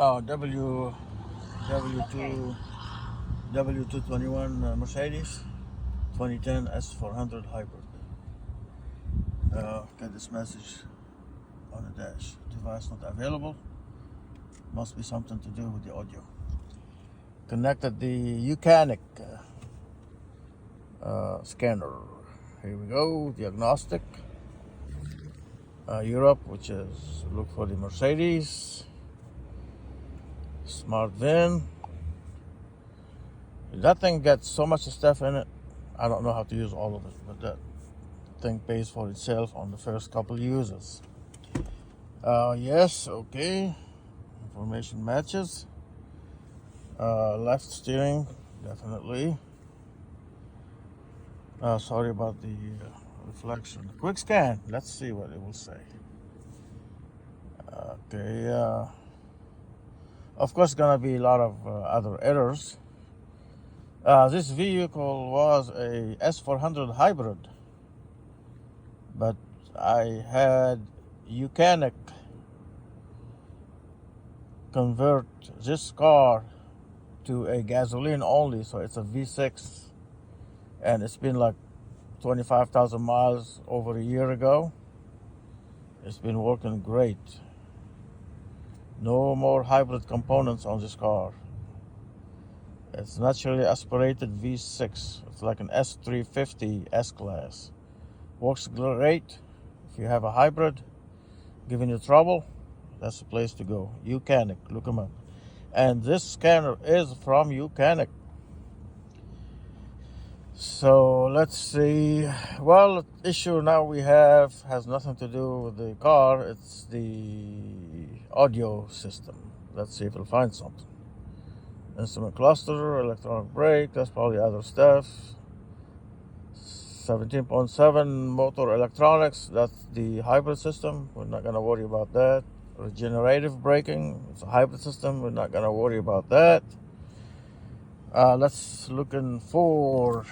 W2 W221 Mercedes 2010 S400 hybrid. Get this message on the dash. Device not available. Must be something to do with the audio. Connected the YOUCANIC scanner. Here we go. Diagnostic. Europe, which is look for the Mercedes. Smart VIN. That thing gets so much stuff in it. I don't know how to use all of it, but that thing pays for itself on the first couple uses. Yes, okay. Information matches. Left steering, definitely. Sorry about the reflection. Quick scan. Let's see what it will say. Okay. Of course, gonna be a lot of other errors. This vehicle was a S400 hybrid, but I had YOUCANIC convert this car to a gasoline only, so it's a V6, and it's been like 25,000 miles over a year ago. It's been working great. No more hybrid components on this car. It's naturally aspirated V6. It's like an S350 S-Class. Works great. If you have a hybrid giving you trouble, that's the place to go. YOUCANIC, look them up. And this scanner is from YOUCANIC. So let's see. Well, the issue now we have has nothing to do with the car. It's the audio system. Let's see if we'll find something. Instrument cluster, electronic brake, that's probably other stuff. 17.7 motor electronics, that's the hybrid system. We're not going to worry about that. Regenerative braking, it's a hybrid system. We're not going to worry about that. Let's looking for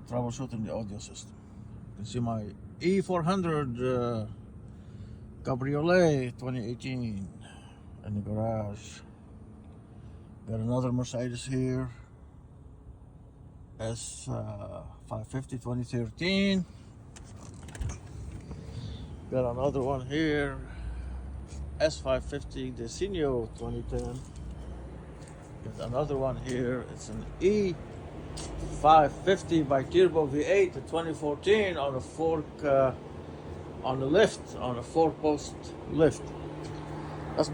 troubleshooting the audio system. You can see my E400 Cabriolet 2018 in the garage. Got another Mercedes here, S550 2013. Got another one here, S550 Diagnostic 2010. Got another one here, it's an E550 by Turbo V8 2014 on a fork, on the lift, on a 4-post lift. Let's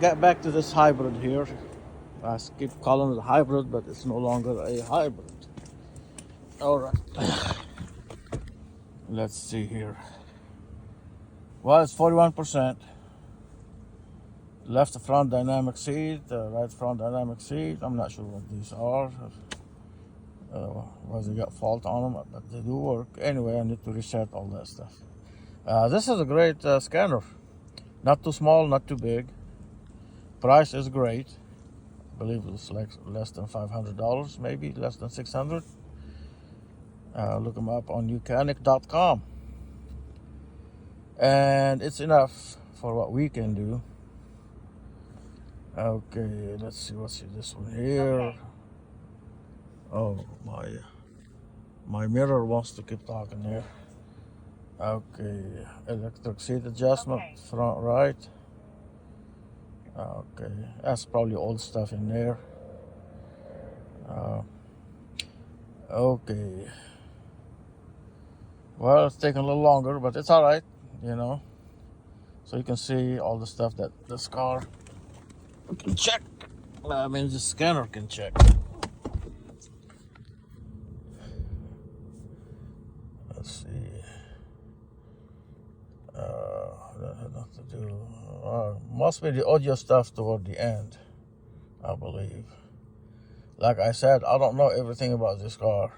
get back to this hybrid here. I keep calling it a hybrid, but it's no longer a hybrid. All right. Let's see here. Well, it's 41%. Left front dynamic seat, right front dynamic seat. I'm not sure what these are. Whether they got fault on them, but they do work. Anyway, I need to reset all that stuff. This is a great scanner. Not too small, not too big. Price is great. I believe it's like less than $500, maybe less than $600. Look them up on YouCanic.com. And it's enough for what we can do. Okay, let's see what's this one here. Oh, my mirror wants to keep talking here. Okay, electric seat adjustment, front right. Okay, that's probably old stuff in there. Okay. Well, it's taking a little longer, but it's all right, you know. So you can see all the stuff that this car can check. I mean, the scanner can check. Let's see. That had nothing to do. Must be the audio stuff toward the end, I believe. Like I said, I don't know everything about this car.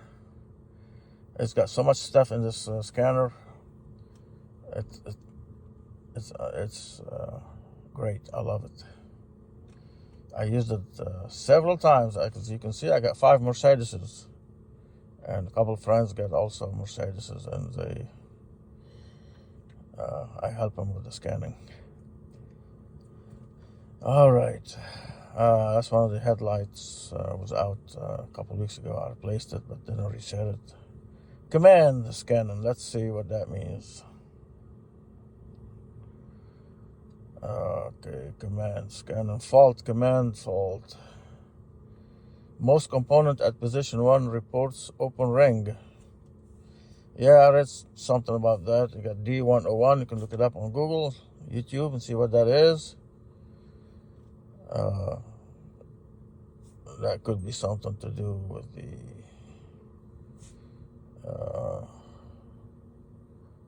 It's got so much stuff in this scanner. It's great. I love it. I used it several times. As you can see, I got 5 Mercedeses, and a couple of friends got also Mercedeses, and I help them with the scanning. All right. That's one of the headlights. Was out a couple of weeks ago. I replaced it, but didn't reset it. Command scanning. Let's see what that means. Okay, command scanning. Fault, command fault. Most component at position 1 reports open ring. Yeah, I read something about that. You got D101. You can look it up on Google, YouTube, and see what that is. That could be something to do with the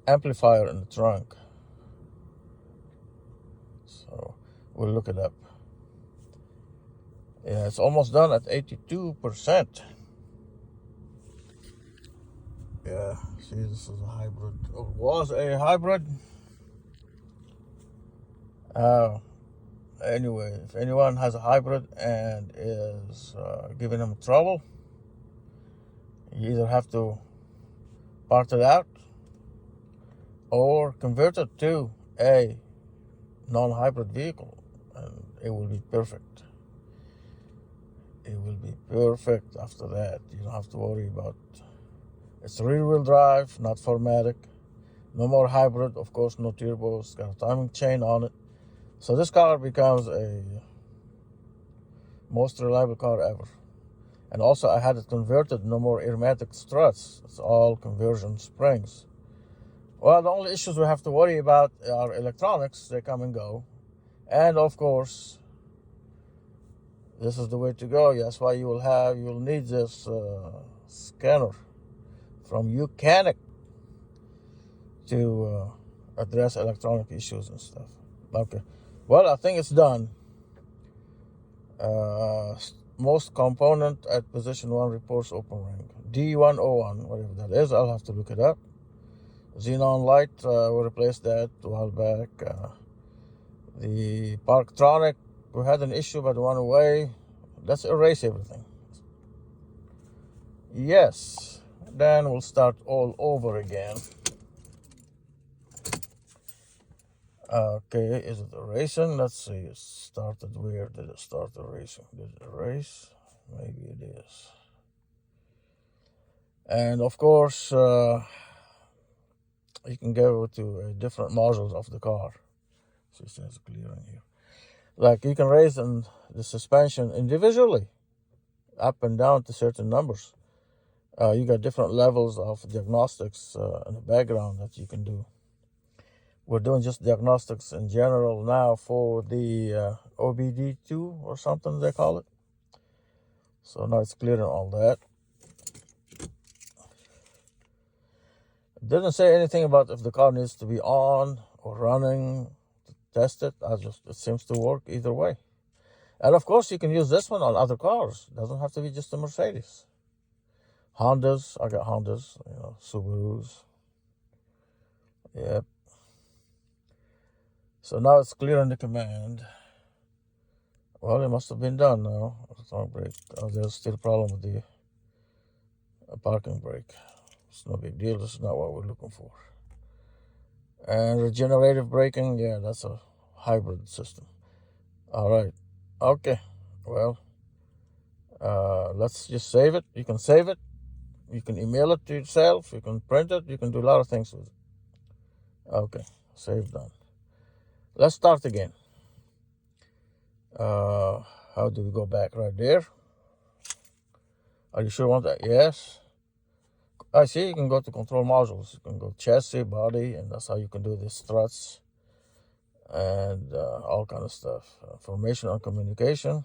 amplifier in the trunk. So we'll look it up. Yeah, it's almost done at 82%. Yeah, see, this is a hybrid. It was a hybrid. Anyway, if anyone has a hybrid and is giving them trouble, you either have to part it out or convert it to a non-hybrid vehicle, and it will be perfect. It will be perfect after that. You don't have to worry about it's rear-wheel drive, not 4MATIC. No more hybrid, of course, no turbo. It's got a timing chain on it. So this car becomes a most reliable car ever. And also I had it converted, no more aromatic struts. It's all conversion springs. Well, the only issues we have to worry about are electronics. They come and go. And of course, this is the way to go. That's why you'll need this scanner from YOUCANIC to address electronic issues and stuff. Okay. Well, I think it's done. Most component at position 1 reports open ring. D101, whatever that is, I'll have to look it up. Xenon light, we replaced that a while back. The Parktronic, we had an issue but it went away. Let's erase everything. Yes. Then we'll start all over again. Okay, is it erasing? Let's see. It started where? Did it start erasing? Did it erase? Maybe it is. And of course, you can go to different modules of the car. So it says clearing here. Like you can raise the suspension individually, up and down to certain numbers. You got different levels of diagnostics in the background that you can do. We're doing just diagnostics in general now for the OBD-II or something they call it. So now it's clearing all that. It didn't say anything about if the car needs to be on or running to test it. It seems to work either way. And of course, you can use this one on other cars. It doesn't have to be just a Mercedes. Hondas, I got Hondas, Subarus. Yep. So now it's clearing the command. Well, it must have been done now. Brake. Oh, there's still a problem with the parking brake. It's no big deal. This is not what we're looking for. And regenerative braking, yeah, that's a hybrid system. All right. Okay. Well, let's just save it. You can save it. You can email it to yourself. You can print it. You can do a lot of things with it. Okay. Save done. Let's start again. How do we go back? Right there. Are you sure you want that? Yes. I see you can go to control modules. You can go chassis, body, and that's how you can do the struts and all kind of stuff. Information on communication.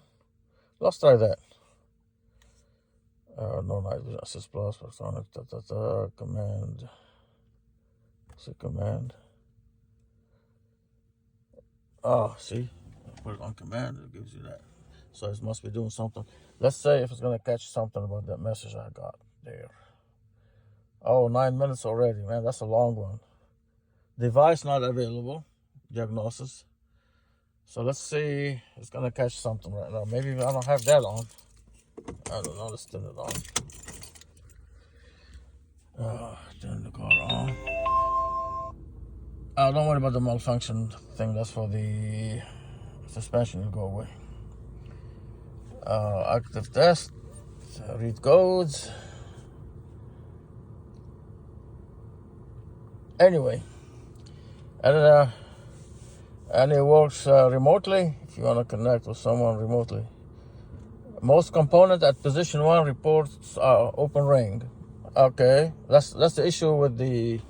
Let's try that. No night vision, assist plus, electronic, command. It's a command. Oh, see, I put it on command, it gives you that. So it must be doing something. Let's say if it's going to catch something about that message I got there. Oh, 9 minutes already, man, that's a long one. Device not available, diagnosis. So let's see, it's going to catch something right now. Maybe I don't have that on. I don't know, let's turn it on. Turn the car on. Don't worry about the malfunction thing. That's for the suspension will go away. Active test, read codes. Anyway, and it works remotely if you want to connect with someone remotely. Most component at position 1 reports open ring. Okay, that's the issue with this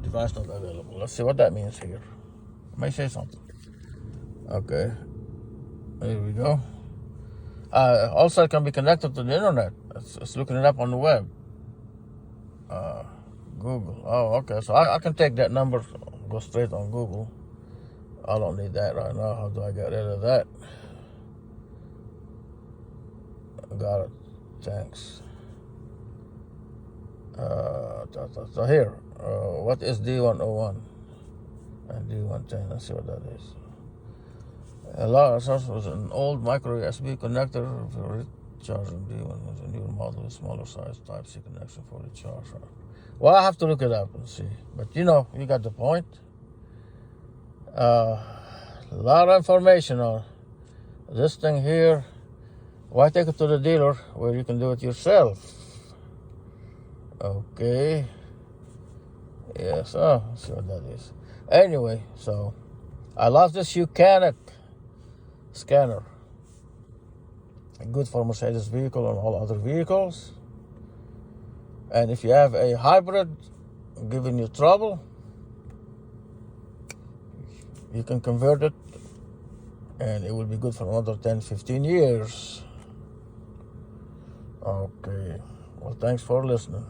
device not available. Let's see what that means here. It may say something. Okay, there we go. Also, it can be connected to the internet. It's looking it up on the web. Google. Oh, okay. So I can take that number, go straight on Google. I don't need that right now. How do I get rid of that? Got it. Thanks. So here, what is D101 and D110? Let's see what that is. A lot of source was an old micro USB connector for recharging. D1 was a new model with smaller size Type-C connection for the charger. Well, I have to look it up and see. But you got the point. A lot of information on this thing here. Why take it to the dealer where you can do it yourself? Okay. Yes, let's see what that is. Anyway, so I love this YOUCANIC scanner. Good for Mercedes vehicle and all other vehicles. And if you have a hybrid giving you trouble, you can convert it and it will be good for another 10-15 years. Okay, well, thanks for listening.